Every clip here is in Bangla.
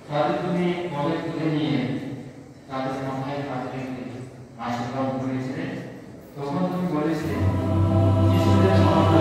তাদের তুমি কোলে তুলে নিয়ে তাদের মাথায় হাত রেখে আশীর্বাদ করেছিলে, তখন তুমি বলেছিলে যিশুদের সমাপ্তি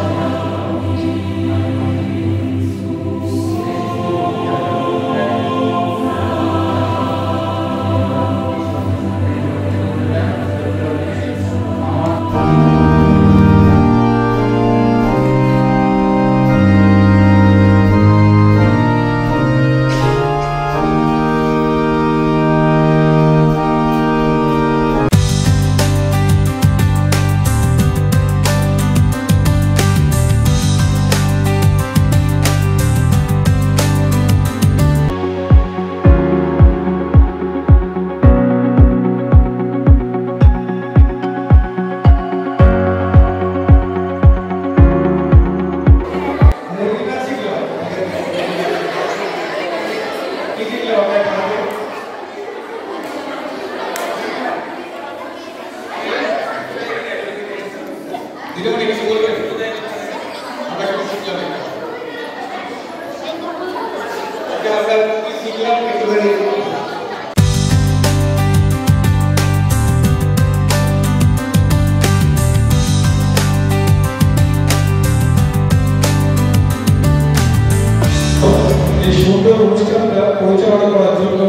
সুন্দর অনুষ্ঠানটা পরিচালনা করার জন্য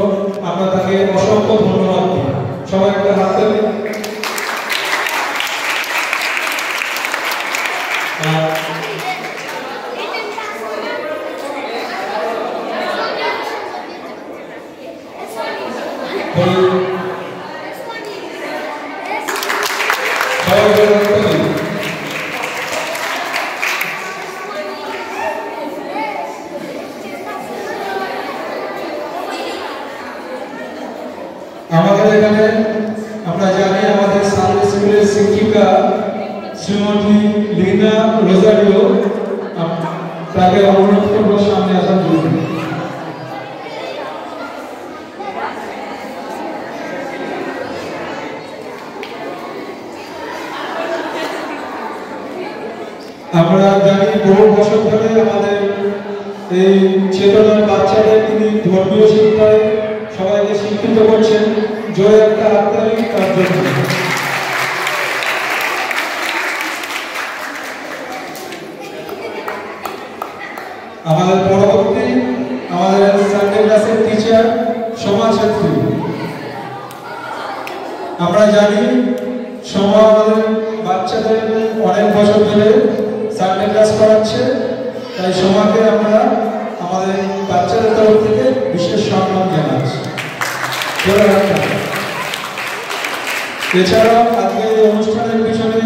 আমরা তাকে অসংখ্য ধন্যবাদ দিই। সবাই একটা হাত দেবেন। আমাদের এখানে আমরা জানি আমাদের সানডে স্কুলের শিক্ষিকা শ্রীমতী লিনা রোজারিও, তাকে অনুরোধ করবো সামনে আসার জন্য। আমরা জানি বহু বছর ধরে আমাদের এই চেতনার বাচ্চাদের তিনি ধর্মীয় শিক্ষায় সবাইকে শিক্ষিত করছেন। জয় একটা হাততালি তার জন্য। আমাদের পরবর্তী আমাদের সানডে ক্লাসের টিচার সোমা ছেত্রী। আমরা জানি সোমা আমাদের বাচ্চাদের অনেক বছর ধরে সানডে ক্লাস করাচ্ছে, তাই সোমাকে আমরা আমাদের বাচ্চাদের তরফ থেকে বিশেষ সম্মান জানাচ্ছি। এছাড়াও আজকে এই অনুষ্ঠানের পিছনে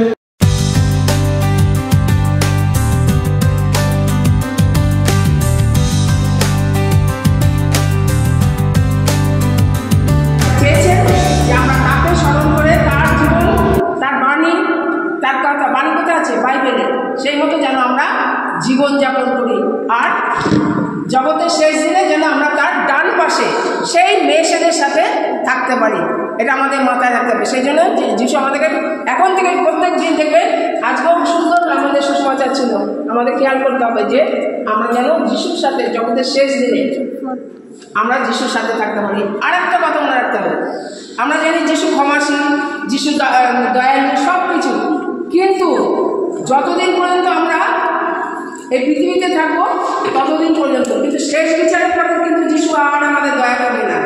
সেই মতো যেন আমরা জীবনযাপন করি, আর জগতের শেষ দিনে যেন আমরা তার ডান পাশে সেই মেয়েদের সাথে থাকতে পারি, এটা আমাদের মাথায় রাখতে হবে। সেই জন্য যিশু আমাদেরকে এখন থেকে প্রত্যেক দিন দেখবেন, আজকেও সুন্দর আমাদের সুসমাচার ছিল, আমাদের খেয়াল করতে হবে যে আমরা যেন যিশুর সাথে জগতের শেষ দিনে আমরা যিশুর সাথে থাকতে পারি। আর একটা কথা মনে রাখতে হবে, আমরা জানি যিশু ক্ষমাশীল, যিশু দয়ালু, সব কিছু, কিন্তু যতদিন পর্যন্ত আমরা এই পৃথিবীতে থাকবো ততদিন পর্যন্ত, কিন্তু শেষ বিচারের পরে কিন্তু যিশু আর আমাদের দয়া করবে না।